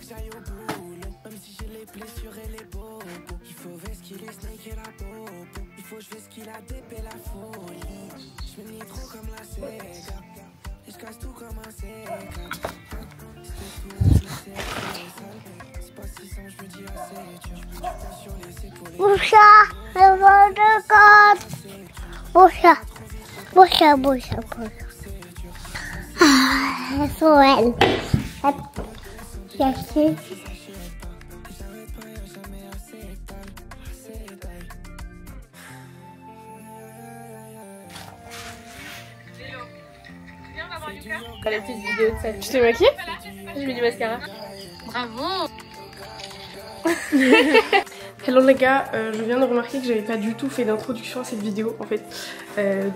Boucha, le vent de côte. Boucha, boucha, boucha, boucha. Ah, Noël. La petite vidéo de ça. Tu t'es maquillée? J'ai mis du mascara. Bravo. Hello les gars, je viens de remarquer que j'avais pas du tout fait d'introduction à cette vidéo en fait.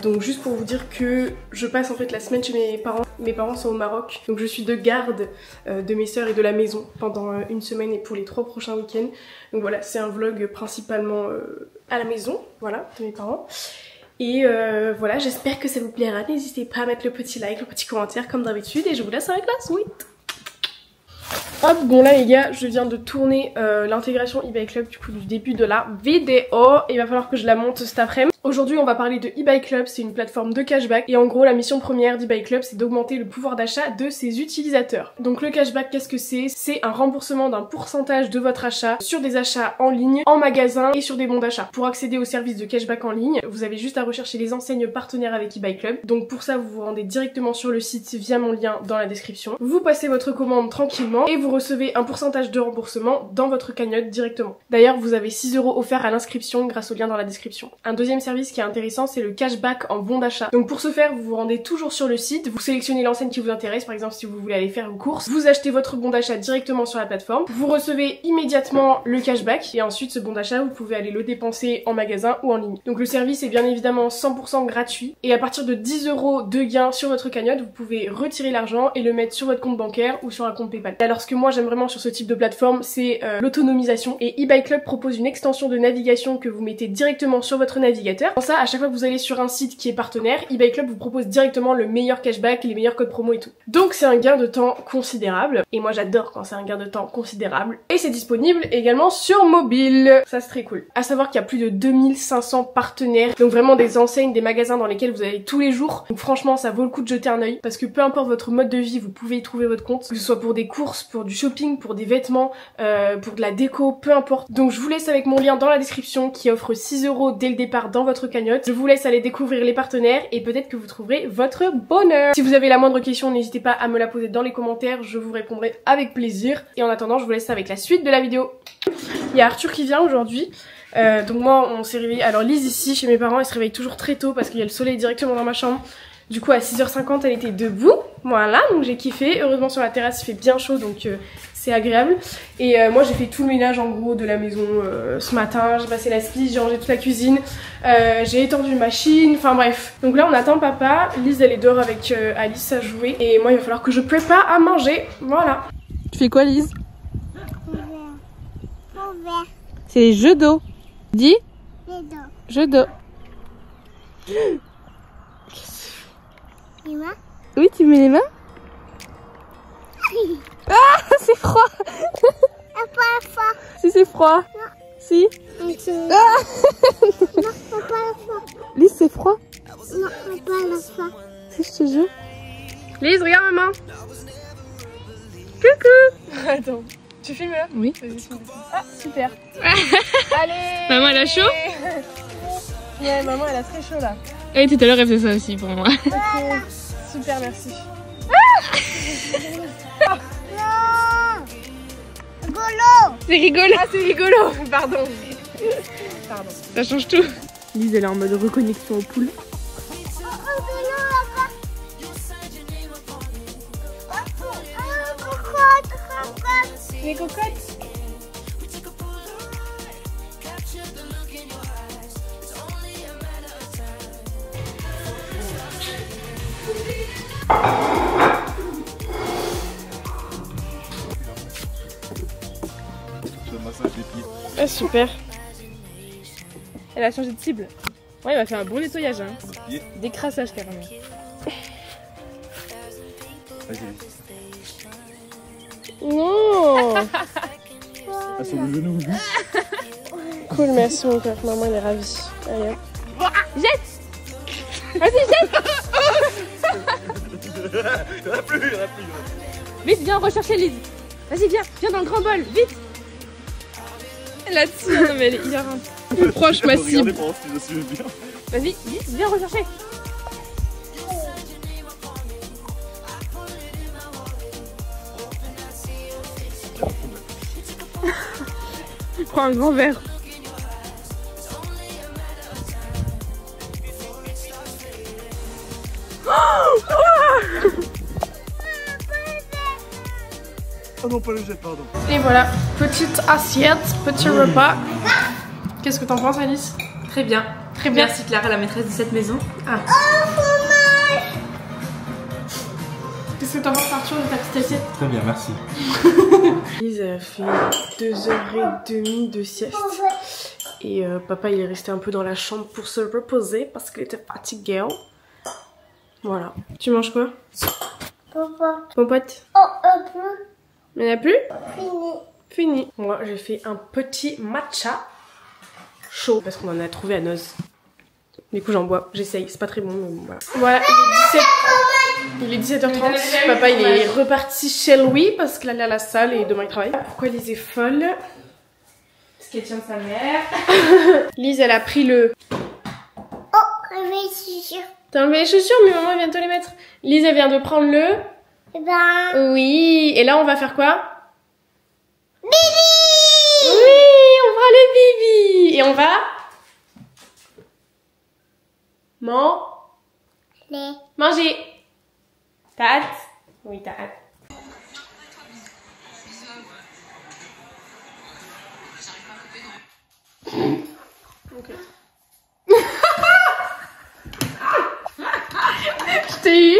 Donc juste pour vous dire que je passe en fait la semaine chez mes parents. Mes parents sont au Maroc, donc je suis de garde de mes sœurs et de la maison pendant une semaine et pour les 3 prochains week-ends. Donc voilà, c'est un vlog principalement à la maison, voilà, de mes parents. Et voilà, j'espère que ça vous plaira. N'hésitez pas à mettre le petit like, le petit commentaire comme d'habitude et je vous laisse avec la suite. Hop, bon là les gars, je viens de tourner l'intégration eBay Club du coup du début de la vidéo. Il va falloir que je la monte cet après-midi. Aujourd'hui on va parler de eBay Club, c'est une plateforme de cashback. Et en gros la mission première d'eBay Club c'est d'augmenter le pouvoir d'achat de ses utilisateurs. Donc le cashback qu'est-ce que c'est? C'est un remboursement d'un pourcentage de votre achat sur des achats en ligne, en magasin et sur des bons d'achat. Pour accéder au service de cashback en ligne, vous avez juste à rechercher les enseignes partenaires avec eBay Club. Donc pour ça vous vous rendez directement sur le site via mon lien dans la description. Vous passez votre commande tranquillement et vous recevez un pourcentage de remboursement dans votre cagnotte directement. D'ailleurs vous avez 6 € offerts à l'inscription grâce au lien dans la description. Un deuxième service qui est intéressant c'est le cashback en bon d'achat. Donc pour ce faire vous vous rendez toujours sur le site, vous sélectionnez l'enseigne qui vous intéresse, par exemple si vous voulez aller faire une course, vous achetez votre bon d'achat directement sur la plateforme, vous recevez immédiatement le cashback et ensuite ce bon d'achat vous pouvez aller le dépenser en magasin ou en ligne. Donc le service est bien évidemment 100% gratuit et à partir de 10 € de gain sur votre cagnotte vous pouvez retirer l'argent et le mettre sur votre compte bancaire ou sur un compte PayPal. Alors ce que moi j'aime vraiment sur ce type de plateforme c'est l'autonomisation et eBay Club propose une extension de navigation que vous mettez directement sur votre navigateur. Pour ça à chaque fois que vous allez sur un site qui est partenaire, eBay Club vous propose directement le meilleur cashback, les meilleurs codes promo et tout. Donc c'est un gain de temps considérable et moi j'adore quand c'est un gain de temps considérable et c'est disponible également sur mobile. Ça c'est très cool. À savoir qu'il y a plus de 2500 partenaires, donc vraiment des enseignes, des magasins dans lesquels vous allez tous les jours. Donc franchement ça vaut le coup de jeter un œil parce que peu importe votre mode de vie vous pouvez y trouver votre compte, que ce soit pour des courses, pour du shopping, pour des vêtements, pour de la déco, peu importe. Donc je vous laisse avec mon lien dans la description qui offre 6 € dès le départ dans votre cagnotte. Je vous laisse aller découvrir les partenaires et peut-être que vous trouverez votre bonheur. Si vous avez la moindre question n'hésitez pas à me la poser dans les commentaires, je vous répondrai avec plaisir. Et en attendant je vous laisse avec la suite de la vidéo. Il y a Arthur qui vient aujourd'hui. Donc moi on s'est réveillé, alors Lise ici chez mes parents elle se réveille toujours très tôt parce qu'il y a le soleil directement dans ma chambre. Du coup à 6h50 elle était debout, voilà, donc j'ai kiffé. Heureusement sur la terrasse il fait bien chaud donc c'est agréable. Et moi j'ai fait tout le ménage en gros de la maison ce matin, j'ai passé la spise, j'ai rangé toute la cuisine, j'ai étendu une machine, enfin bref. Donc là on attend papa, Lise elle est dehors avec Alice à jouer et moi il va falloir que je prépare à manger, voilà. Tu fais quoi Lise? C'est les jeux d'eau. Dis jeux d'eau. Les mains? Oui, tu mets les mains? Ah, c'est froid. Pas la fois. Si, c'est froid. Non. Si. Ah. Non, pas la fois. Lise, c'est froid. Non, pas la fois. Si, je te jure. Lise regarde maman. Coucou. Attends, tu filmes là? Oui. Ah super. Allez. Maman, elle a chaud? Ouais, maman elle a très chaud là. Et tout à l'heure, elle faisait ça aussi pour moi. Ok, super, merci. Non. Rigolo. C'est rigolo. Ah, c'est rigolo. Pardon. Pardon. Ça change tout. Lise, elle est en mode reconnexion aux poules. Les cocottes. Le massage des pieds. Ah, super. Elle a changé de cible. Ouais, il va faire un bon nettoyage. Hein. Décrassage carrément. Vas-y. Non. Oh. Ah, sur le genou. Cool, merci mon cœur. Maman, elle est ravie. Allez, hop. Jette. Vas-y, jette. Il n'y en a plus. Vite, viens rechercher Lise. Vas-y, viens dans le grand bol, vite. Là-dessus, non mais elle est hilarante. Plus proche, ma cible. Regardez pendant ce que je suis bien. Vas-y, vite, viens rechercher. Prends un grand verre. Oh non, pas le jet, pardon. Et voilà, petite assiette, petit repas. Qu'est-ce que t'en penses, Alice? Très bien. Très bien. Merci Clara, la maîtresse de cette maison. Ah. Qu'est-ce que t'en penses, Arthur, de ta petite assiette? Très bien, merci. Lise a fait 2h30 de sieste. Et papa, il est resté un peu dans la chambre pour se reposer parce qu'il était fatigué. Voilà. Tu manges quoi? Papa. Pompote? Oh, un peu. Il n'y en a plus? Fini. Fini. Moi, j'ai fait un petit matcha chaud parce qu'on en a trouvé à Noz. Du coup, j'en bois. J'essaye. C'est pas très bon, mais bon, voilà. Voilà, il est 17h30. Papa, il est reparti chez Louis parce qu'il allait à la salle et demain il travaille. Pourquoi Lise est folle? Parce qu'elle tient sa mère. Lise, elle a pris le... Oh, réveil, chaussures. T'as enlevé les chaussures, mais maman vient de te les mettre. Lise, elle vient de prendre le... Eh ben... Oui. Et là, on va faire quoi? Bibi! Oui, on fera le bibi. Et on va... Manger. T'as hâte? Oui, t'as hâte. Ok. Je t'ai eu.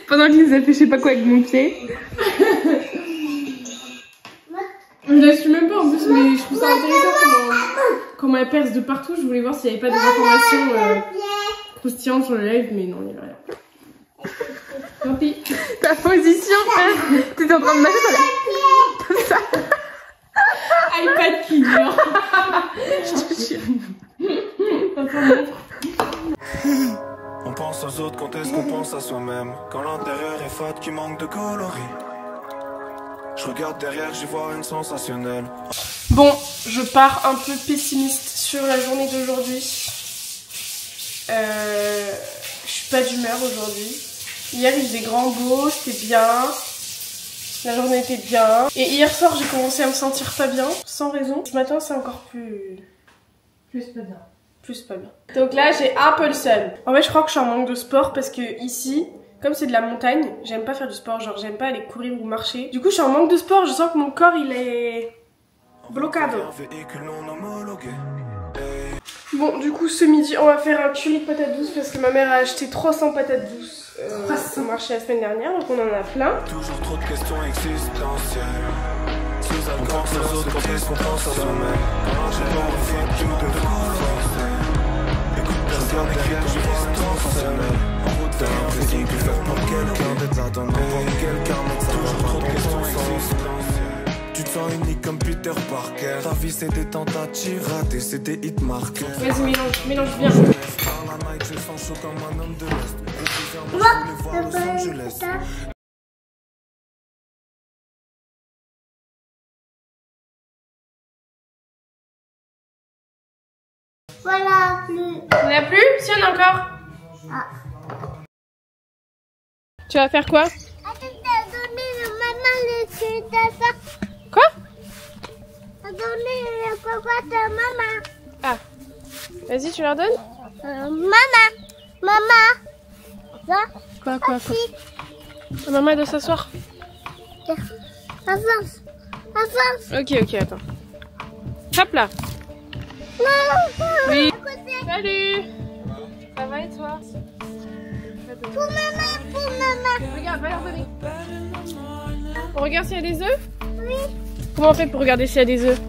Pendant qu'il nous a fait je sais pas quoi avec mon pied. Je l'assume même pas en plus, mais je trouve ça intéressant comment elle perce de partout. Je voulais voir s'il n'y avait pas des informations croustillantes sur le live, mais non, il n'y avait rien. Tant pis. Ta position, t'étais en train de marcher comme ça. iPad qui dure. Je te jure. On pense aux autres quand est-ce qu'on pense à soi-même. Quand l'intérieur est fade qui manque de coloris. Je regarde derrière, j'y vois une sensationnelle. Bon, je pars un peu pessimiste sur la journée d'aujourd'hui. Je suis pas d'humeur aujourd'hui. Hier il faisait grand beau, c'était bien. La journée était bien. Et hier soir j'ai commencé à me sentir pas bien, sans raison. Ce matin c'est encore plus pas bien. Plus pas bien. Donc là j'ai un peu le seum. En fait je crois que je suis en manque de sport parce que ici, comme c'est de la montagne, j'aime pas faire du sport. Genre j'aime pas aller courir ou marcher. Du coup je suis en manque de sport, je sens que mon corps il est blocado. Bon, du coup, ce midi, on va faire un curry de patates douces parce que ma mère a acheté 300 patates douces au marché la semaine dernière, donc on en a plein. Toujours trop de questions existentielles. Sous on pense aux autres quand est-ce qu'on pense à soi-même. J'ai pas envie de forcer. Écoute, personne derrière, je vois une sensationnelle. En route vers l'impression que faire pour quelqu'un d'être là dans le monde. Quelqu'un mettre ça. Toujours trop de questions existentielles. Tu te sens unique comme Peter Parker. Ta vie c'est des tentatives ratées, c'est des hit marqués. Vas-y, mélange bien. Par la night, je sens chaud comme un homme de l'Est. Moi, je voulais voir Los Angeles. Voilà, plus. On a plus? Si, on a encore. Ah. Tu vas faire quoi? Attends, t'as donné le maman le truc de ça. Quoi? T'as donné le papa de maman. Ah. Vas-y, tu leur donnes? Maman. Maman. Ça. Quoi? La maman elle doit s'asseoir. Avance. Avance. Ok, attends. Hop là. Oui. Salut. Ça va et toi? Pour maman. Regarde, va leur donner. On regarde s'il y a des œufs? Oui. Comment on fait pour regarder s'il y a des œufs?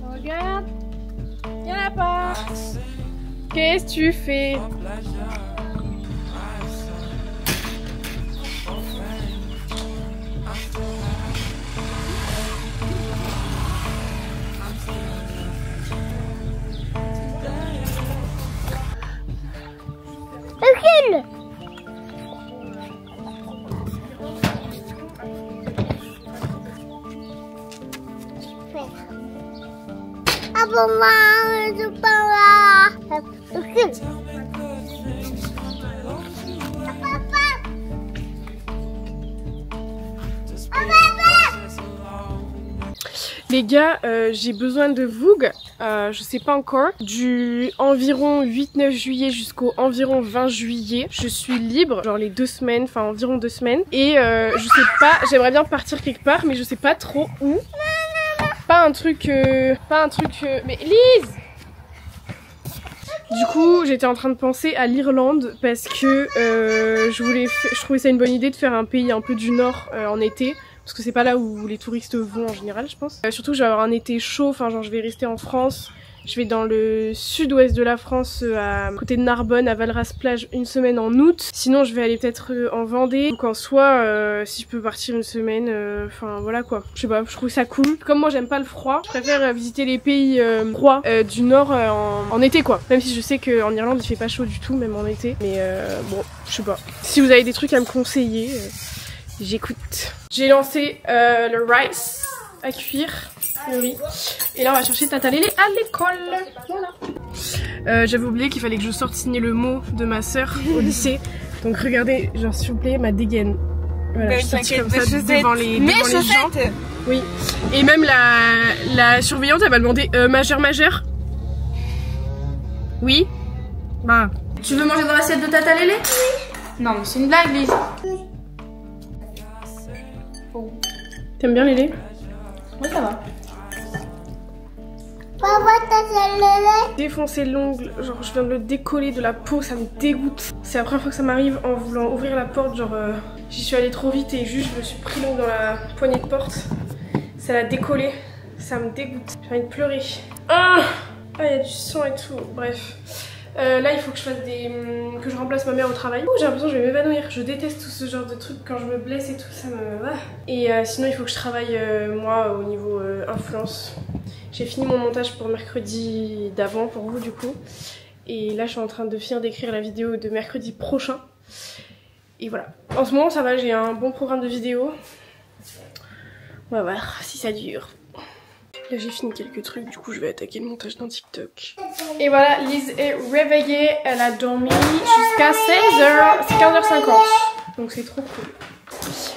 On regarde. Il n'y en a pas. Qu'est-ce que tu fais? Recule. Ah bon, maman, je parle là. Recule. Les gars, j'ai besoin de Vogue, je sais pas encore, du environ 8-9 juillet jusqu'au environ 20 juillet. Je suis libre, genre les 2 semaines, enfin environ 2 semaines. Et je sais pas, j'aimerais bien partir quelque part, mais je sais pas trop où. Pas un truc, mais Lise! Du coup, j'étais en train de penser à l'Irlande parce que je trouvais ça une bonne idée de faire un pays un peu du nord en été. Parce que c'est pas là où les touristes vont en général, je pense. Surtout que je vais avoir un été chaud, enfin genre je vais rester en France. Je vais dans le sud-ouest de la France, à côté de Narbonne, à Valras-Plage, une semaine en août. Sinon je vais aller peut-être en Vendée. Donc en soi, si je peux partir une semaine, enfin voilà quoi. Je sais pas, je trouve ça cool. Comme moi j'aime pas le froid, je préfère visiter les pays froids du nord en été quoi. Même si je sais qu'en Irlande il fait pas chaud du tout, même en été. Mais bon, je sais pas. Si vous avez des trucs à me conseiller... j'écoute. J'ai lancé le rice à cuire, le riz. Et là on va chercher Tata Lélé à l'école. Voilà. J'avais oublié qu'il fallait que je sorte signer le mot de ma soeur au lycée. Donc regardez, genre s'il vous plaît, ma dégaine. Voilà, je suis sortie comme ça devant les gens. Oui. Et même la surveillante elle m'a demandé majeur. Oui. Bah. Tu veux manger dans l'assiette de Tata Lélé? Oui. Non mais c'est une blague, Lise. T'aimes bien Lélé? Oui, ça va. Papa, Tata Lélé. Défoncer l'ongle, genre je viens de le décoller de la peau, ça me dégoûte. C'est la première fois que ça m'arrive en voulant ouvrir la porte, genre j'y suis allée trop vite et juste je me suis pris l'ongle dans la poignée de porte. Ça l'a décollé, ça me dégoûte. J'ai envie de pleurer. Ah, il y a du sang et tout, bref. Là il faut que je fasse que je remplace ma mère au travail. J'ai l'impression que je vais m'évanouir. Je déteste tout ce genre de trucs quand je me blesse et tout, ça me... Et sinon il faut que je travaille moi au niveau influence. J'ai fini mon montage pour mercredi d'avant pour vous du coup. Et là je suis en train de finir d'écrire la vidéo de mercredi prochain. Et voilà. En ce moment ça va, j'ai un bon programme de vidéos. On va voir si ça dure. Là j'ai fini quelques trucs, du coup je vais attaquer le montage d'un TikTok. Et voilà, Lise est réveillée, elle a dormi jusqu'à 16h, c'est 15h50. Donc c'est trop cool.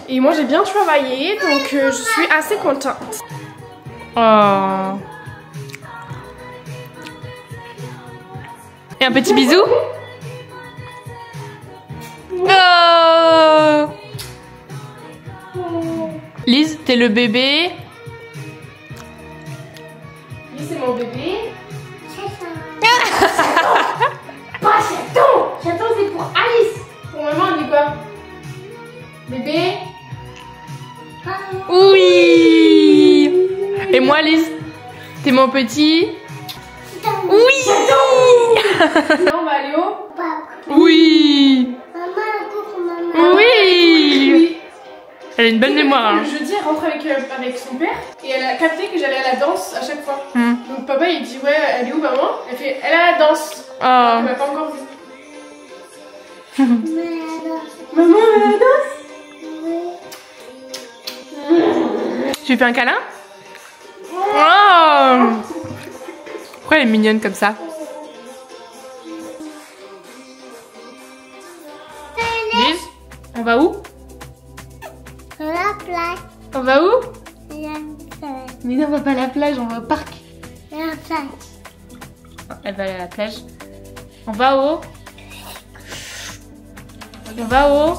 Et moi j'ai bien travaillé, donc je suis assez contente. Oh. Et un petit bisou. Oh. Lise, t'es le bébé. C'est mon bébé. Pas chaton. Chaton c'est pour Alice. Pour maman on dit quoi? Bébé. Oui. Et moi Lise, t'es mon petit. Oui. Là on va aller au... Oui. Maman, Oui. Elle a une bonne mémoire. Hein. Le jeudi elle rentre avec son père et elle a capté que j'allais à la danse à chaque fois. Donc papa il dit ouais elle est où maman? Elle fait elle est à la danse. Oh. Elle m'a pas encore vu. Maman elle est à la danse? Tu lui fais un câlin? Oh. Pourquoi elle est mignonne comme ça? Lise, on va où? la plage. On va où? La plage. Mais non, on va pas à la plage, on va au parc. La plage. Elle va aller à la plage. On va où? On va où?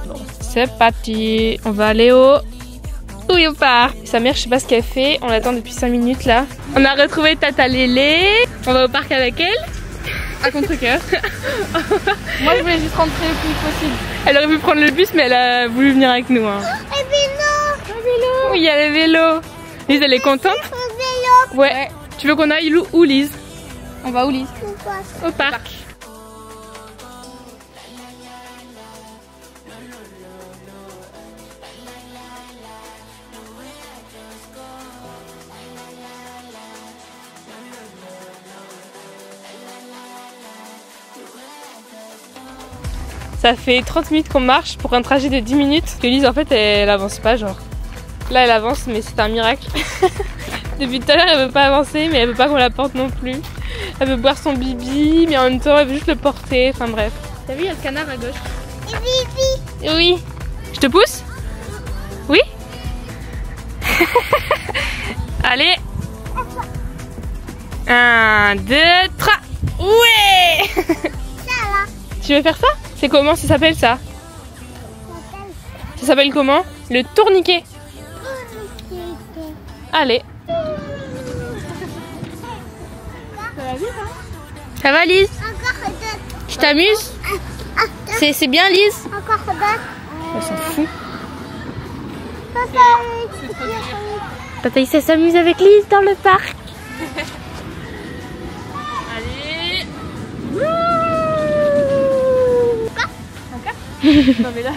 Bon, c'est parti. On va aller au... Oui, au parc. Sa mère, je sais pas ce qu'elle fait. On l'attend depuis 5 minutes là. On a retrouvé Tata Lélé. On va au parc avec elle. À contre-cœur. Moi, je voulais juste rentrer le plus possible. Elle aurait pu prendre le bus, mais elle a voulu venir avec nous. Hein. Le vélo. Le vélo. Oui, il y a le vélo. Lise, elle est contente? Le vélo. Ouais. Tu veux qu'on aille où, Lise? On va où, Lise? Au parc. Ça fait 30 minutes qu'on marche pour un trajet de 10 minutes. Que Lise en fait elle avance pas genre. Là elle avance mais c'est un miracle. Depuis tout à l'heure elle veut pas avancer mais elle veut pas qu'on la porte non plus. Elle veut boire son bibi mais en même temps elle veut juste le porter. Enfin bref. T'as vu il y a le canard à gauche. Oui. Je te pousse? Oui. Allez. 1, 2, 3. Ouais. Tu veux faire ça? C'est comment ça s'appelle ça? Ça s'appelle comment? Le tourniquet. Allez. Ça va Lise? Tu t'amuses? C'est bien Lise? Elle s'en fout. Papa ça s'amuse avec Lise dans le parc. Allez. Encore? Non mais là.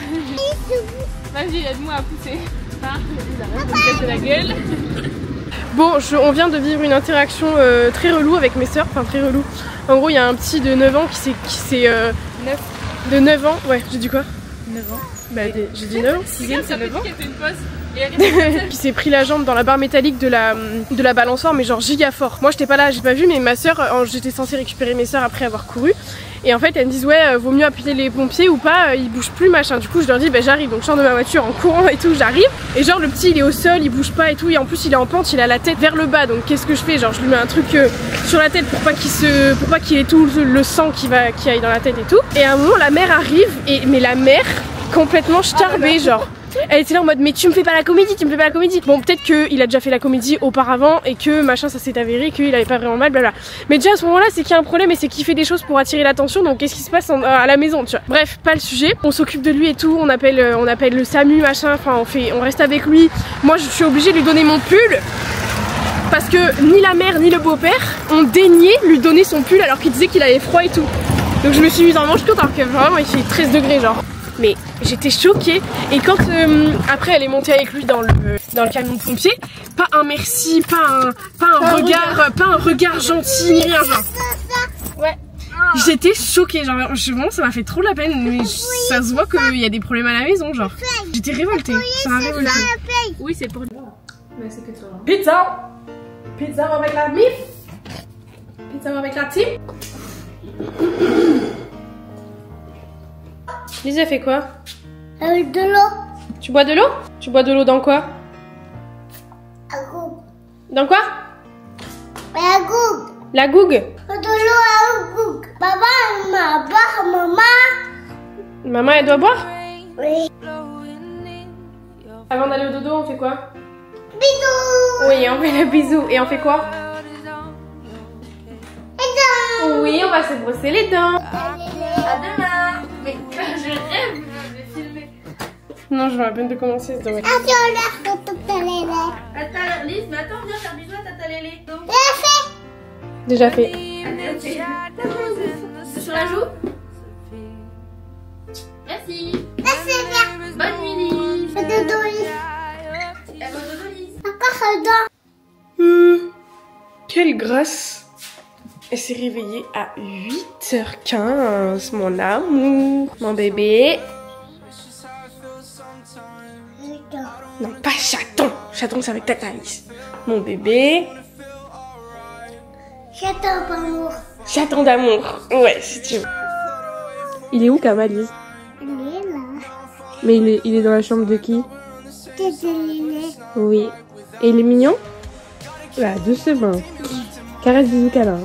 Vas-y aide-moi à pousser. Il la gueule. Bon, on vient de vivre une interaction très relou avec mes sœurs, enfin très relou. En gros, il y a un petit de 9 ans qui s'est 9. De 9 ans, ouais, j'ai dit quoi? 9 ans. Bah, j'ai dit 9 ans. 6ème, c'est 9 ans. Qui s'est pris la jambe dans la barre métallique de la balançoire, mais genre giga fort. Moi j'étais pas là, j'ai pas vu, mais ma soeur, j'étais censée récupérer mes soeurs après avoir couru. Et en fait elles me disent ouais vaut mieux appeler les pompiers ou pas, ils bougent plus machin. Du coup je leur dis bah j'arrive, donc je sors de ma voiture en courant et tout, j'arrive. Et genre le petit il est au sol, il bouge pas et tout, et en plus il est en pente, il a la tête vers le bas, donc qu'est-ce que je fais? Genre je lui mets un truc sur la tête pour pas qu'il ait tout le sang qui aille dans la tête et tout. Et à un moment la mère arrive, mais la mère complètement starbée genre. Elle était là en mode mais tu me fais pas la comédie, tu me fais pas la comédie. Bon peut-être qu'il a déjà fait la comédie auparavant et que machin ça s'est avéré qu'il avait pas vraiment mal blabla. Mais déjà à ce moment là c'est qu'il y a un problème et c'est qu'il fait des choses pour attirer l'attention, donc qu'est-ce qui se passe à la maison tu vois. Bref pas le sujet, on s'occupe de lui et tout, on appelle le SAMU machin, enfin on reste avec lui. Moi je suis obligée de lui donner mon pull parce que ni la mère ni le beau-père ont daigné lui donner son pull alors qu'il disait qu'il avait froid et tout. Donc je me suis mise en manche courte alors que vraiment il fait 13 degrés genre. Mais j'étais choquée et quand après elle est montée avec lui dans le camion de pompier, pas un merci, pas un regard gentil ni rien genre. Ouais. J'étais choquée genre vraiment ça m'a fait trop la peine mais ça se voit qu'il y a des problèmes à la maison genre. J'étais révoltée, ça m'a révoltée. Oui c'est pour mais c'est que toi. Pizza. Pizza avec la mif. Pizza avec la team. Lise elle fait quoi? De l'eau. Tu bois de l'eau? Tu bois de l'eau dans quoi? À goût. Dans quoi? À goût. La gougue. De l'eau à goût. Papa, maman. Maman elle doit boire? Oui. Avant d'aller au dodo on fait quoi? Bisous. Oui on fait le bisou. Et on fait quoi? Oui on va se brosser les dents. À demain. Mais je rêve, je vais filmer. Non je vais à peine de commencer. Attends, Lise, mais attends, viens faire bisous à Tata Lélé. Déjà fait. C'est sur la joue? Merci. Bonne nuit Lise. Quelle grâce. Elle s'est réveillée à 8h15, mon amour, mon bébé. Non, pas chaton. Chaton, c'est avec Tata Alice. Mon bébé. Chaton d'amour. Chaton d'amour. Ouais, si tu veux. Il est où, Kamalise? Il est là. Mais il est dans la chambre de qui? C'est Oui. Et il est mignon? Là, doucement. Caresse, bisous, câlin.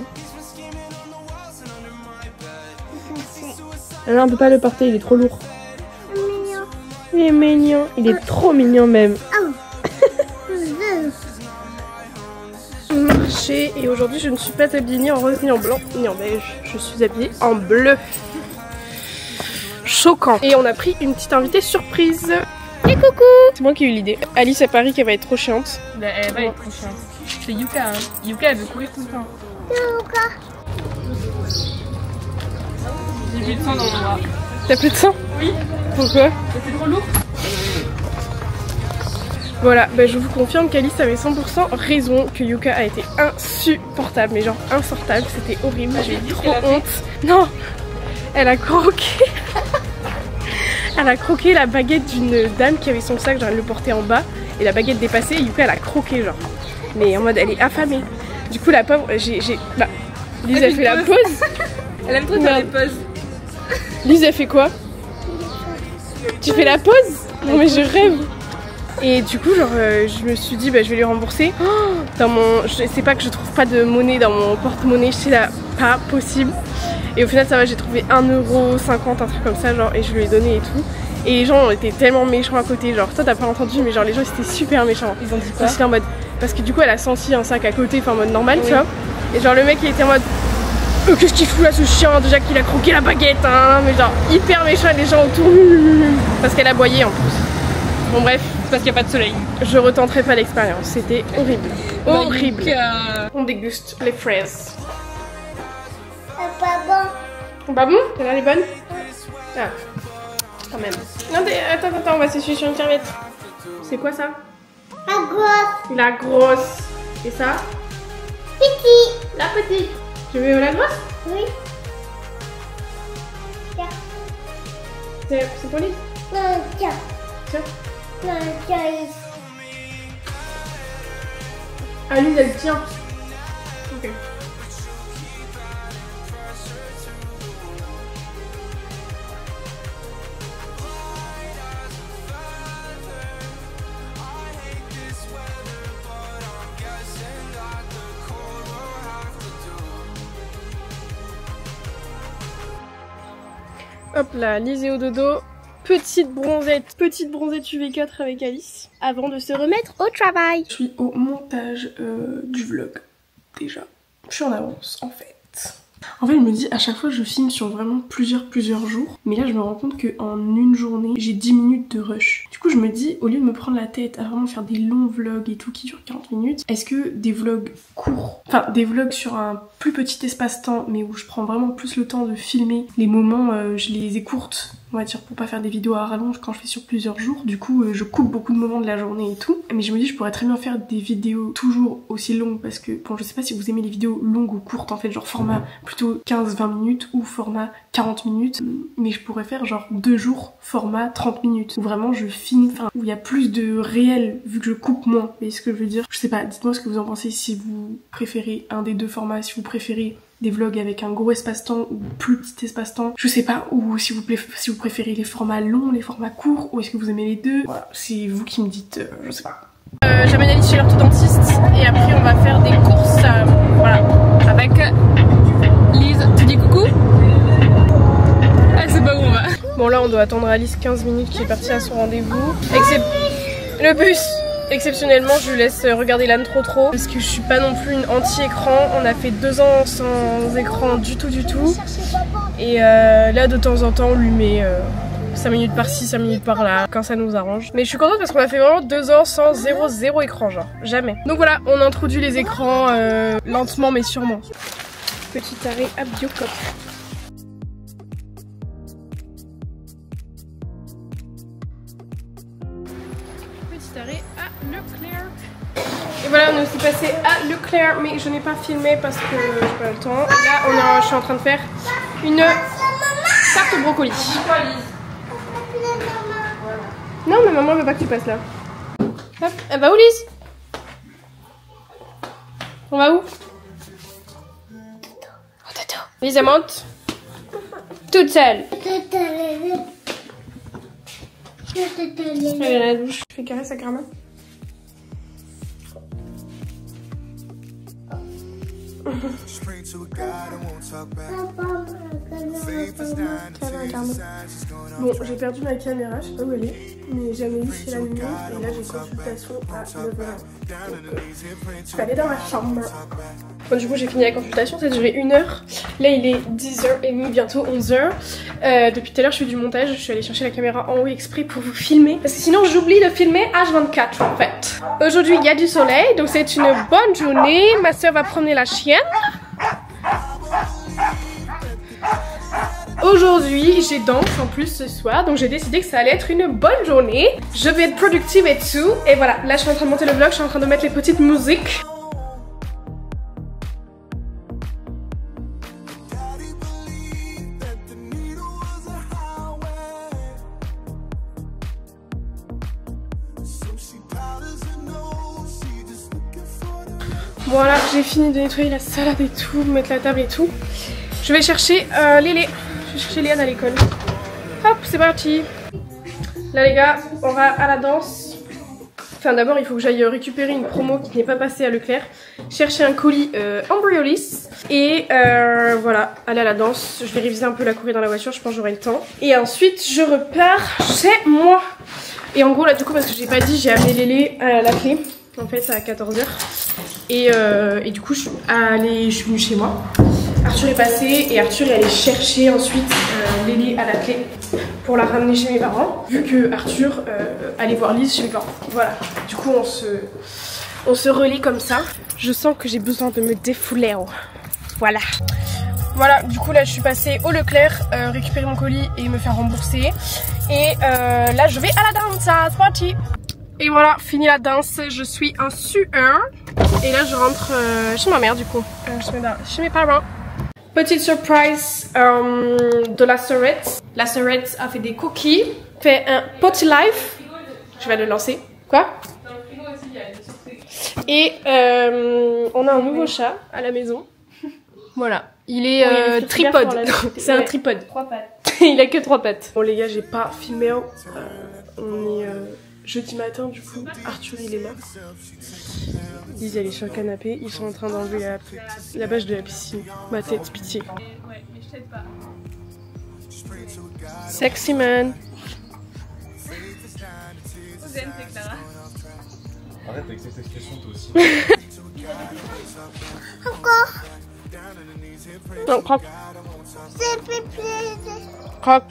Non, on peut pas le porter, il est trop lourd. mignon. Il est mignon. Il est trop mignon même. Marché et aujourd'hui je ne suis pas habillée ni en rose ni en blanc ni en beige. Je suis habillée en bleu. Choquant. Et on a pris une petite invitée surprise. Et coucou! C'est moi qui ai eu l'idée. Alice à Paris qu'elle va être trop chiante. Elle va être trop chiante. C'est Yuka. Hein. Yuka elle veut courir tout le temps. J'ai plus de sang dans mon bras. T'as plus de sang? Oui. Pourquoi? C'est trop lourd. Voilà, bah je vous confirme qu'Alice avait 100% raison, que Yuka a été insupportable, mais genre insortable, c'était horrible, j'ai eu trop honte. Non, elle a croqué. Elle a croqué la baguette d'une dame qui avait son sac, genre elle le portait en bas et la baguette dépassait et du coup elle a croqué genre. Mais en mode elle est affamée. Du coup la pauvre, bah, Lise elle fait la pause. Elle aime trop faire les pauses. Lise elle fait quoi? Tu fais la pause? Non mais je rêve. Et du coup genre je me suis dit bah je vais lui rembourser. Dans mon, c'est pas que je trouve pas de monnaie dans mon porte-monnaie, je sais là, pas possible. Et au final ça va, j'ai trouvé 1,50€, un truc comme ça genre, et je lui ai donné et tout. Et les gens étaient tellement méchants à côté, genre toi t'as pas entendu mais genre les gens étaient super méchants. Ils ont dit quoi? En mode, parce que du coup elle a senti un sac à côté, enfin en mode normal oui. Tu vois. Et genre le mec il était en mode qu'est-ce qu'il fout là ce chien, déjà qu'il a croqué la baguette hein. Mais genre hyper méchant les gens autour. Parce qu'elle aboyait en plus. Bon bref, c'est parce qu'il n'y a pas de soleil. Je retenterai pas l'expérience, c'était horrible. Horrible. On déguste les fraises. C'est pas bon. Pas bon? Elle est bonne? Ah, quand même. Non, attends, on va s'essuyer sur une serviette. C'est quoi ça? La grosse. La grosse. Et ça? Petit. La petite. Tu veux la grosse? Oui. Tiens. C'est pour Lise? Non, tiens. Tiens. Non, tiens. Ah, Lise, elle tient. Ok. Hop là, Lise est au dodo. Petite bronzette UV4 avec Alice avant de se remettre au travail. Je suis au montage du vlog déjà. Je suis en avance en fait. En fait je me dis à chaque fois je filme sur vraiment plusieurs jours. Mais là je me rends compte qu'en une journée j'ai 10 minutes de rush. Du coup je me dis au lieu de me prendre la tête à vraiment faire des longs vlogs et tout qui durent 40 minutes, est-ce que des vlogs courts, enfin des vlogs sur un plus petit espace-temps mais où je prends vraiment plus le temps de filmer les moments, je les écourte on va dire pour pas faire des vidéos à rallonge quand je fais sur plusieurs jours. Du coup je coupe beaucoup de moments de la journée et tout. Mais je me dis je pourrais très bien faire des vidéos toujours aussi longues parce que bon je sais pas si vous aimez les vidéos longues ou courtes en fait, genre format plutôt 15-20 minutes ou format 40 minutes. Mais je pourrais faire genre 2 jours format 30 minutes où vraiment je filme, enfin où il y a plus de réel vu que je coupe moins. Vous voyez ce que je veux dire? Je sais pas, dites-moi ce que vous en pensez, si vous préférez un des deux formats, si vous préférez des vlogs avec un gros espace-temps ou plus petit espace-temps, je sais pas, ou si vous préférez les formats longs, les formats courts, ou est-ce que vous aimez les deux? Voilà, c'est vous qui me dites, je sais pas. J'amène Alice chez l'orthodontiste et après on va faire des courses, voilà, avec Lise. Tu dis coucou? Elle sait pas où on va. Bon là on doit attendre Alice 15 minutes qui est partie à son rendez-vous. Le bus. Exceptionnellement je lui laisse regarder l'intro trop parce que je suis pas non plus une anti-écran. On a fait 2 ans sans écran du tout. Et là de temps en temps on lui met 5 minutes par-ci, 5 minutes par-là quand ça nous arrange. Mais je suis contente parce qu'on a fait vraiment 2 ans sans zéro écran, genre jamais. Donc voilà, on introduit les écrans lentement mais sûrement. Petit arrêt à Biocop. Arrêt à Leclerc. Et voilà, on est aussi passé à Leclerc, mais je n'ai pas filmé parce que j'ai pas le temps. Et là, je suis en train de faire une tarte au brocoli. Non, mais maman veut pas que tu passes là. Hop, elle va où Lise? On va où? Au dodo. Lise, elle monte toute seule. Elle est à la douche. Je fais caresse à Grandma. Bon, j'ai perdu ma caméra, je sais pas où elle est, mais j'avais mis chez la nuit et là j'ai consultation à 9h. Donc, je vais aller dans ma chambre. Bon, du coup j'ai fini la consultation, ça a duré 1 heure. Là il est 10h30, bientôt 11h. Depuis tout à l'heure je fais du montage, je suis allée chercher la caméra en haut exprès pour vous filmer. Parce que sinon j'oublie de filmer H24 en fait. Aujourd'hui il y a du soleil, donc c'est une bonne journée. Ma soeur va promener la chienne. Aujourd'hui j'ai danse en plus ce soir, donc j'ai décidé que ça allait être une bonne journée. Je vais être productive et tout. Et voilà, là je suis en train de monter le vlog, je suis en train de mettre les petites musiques. Voilà, j'ai fini de nettoyer la salade et tout, mettre la table et tout. Je vais chercher Lélé. Je vais chercher Léane à l'école. Hop, c'est parti. Là les gars, on va à la danse. Enfin d'abord il faut que j'aille récupérer une promo qui n'est pas passée à Leclerc. Chercher un colis Embryolis. Et voilà, aller à la danse. Je vais réviser un peu la courée dans la voiture, je pense que j'aurai le temps. Et ensuite je repars chez moi. Et en gros là du coup parce que j'ai pas dit, j'ai amené Lélé à la clé. En fait à 14h. Et du coup je suis venue chez moi. Arthur est passé et Arthur est allé chercher ensuite Lélé à la clé pour la ramener chez mes parents. Vu que Arthur allait voir Lise chez mes parents. Voilà, du coup on se relie comme ça. Je sens que j'ai besoin de me défouler. Voilà. Voilà, du coup là je suis passée au Leclerc récupérer mon colis et me faire rembourser. Et là je vais à la danse, c'est parti. Et voilà, fini la danse, je suis en sueur. Et là je rentre chez ma mère du coup, chez mes parents. Petite surprise de la sœurette. La sœurette a fait des cookies, fait un potty life. Je vais le lancer. Quoi? Et on a un nouveau chat à la maison. Voilà, il est tripode. C'est un tripode. 3 pattes. Il a que 3 pattes. Bon les gars, j'ai pas filmé. On est jeudi matin du coup. Arthur il est là. Lise elle est sur le canapé. Ils sont en train d'enlever la bâche de la piscine. Ma tête, pitié. Ouais, mais je t'aide pas. Sexy man. Arrête avec cette expression toi aussi. Encore. Non, croque. C'est pipi. Croque.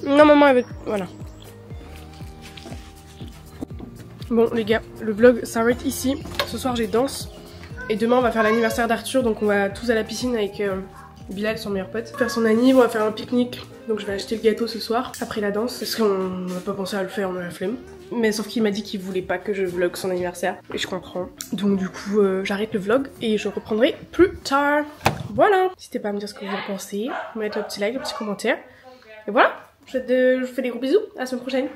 Non maman elle veut... Voilà. Bon les gars, le vlog s'arrête ici. Ce soir j'ai danse. Et demain on va faire l'anniversaire d'Arthur. Donc on va tous à la piscine avec Bilal, son meilleur pote. Faire son anniv, on va faire un pique-nique. Donc je vais acheter le gâteau ce soir, après la danse. Parce qu'on n'a pas pensé à le faire, on a la flemme. Mais sauf qu'il m'a dit qu'il voulait pas que je vlog son anniversaire. Et je comprends. Donc du coup j'arrête le vlog et je reprendrai plus tard. Voilà. N'hésitez pas à me dire ce que vous en pensez. Mettez un petit like, un petit commentaire. Et voilà. Je vous fais des gros bisous. À la semaine prochaine.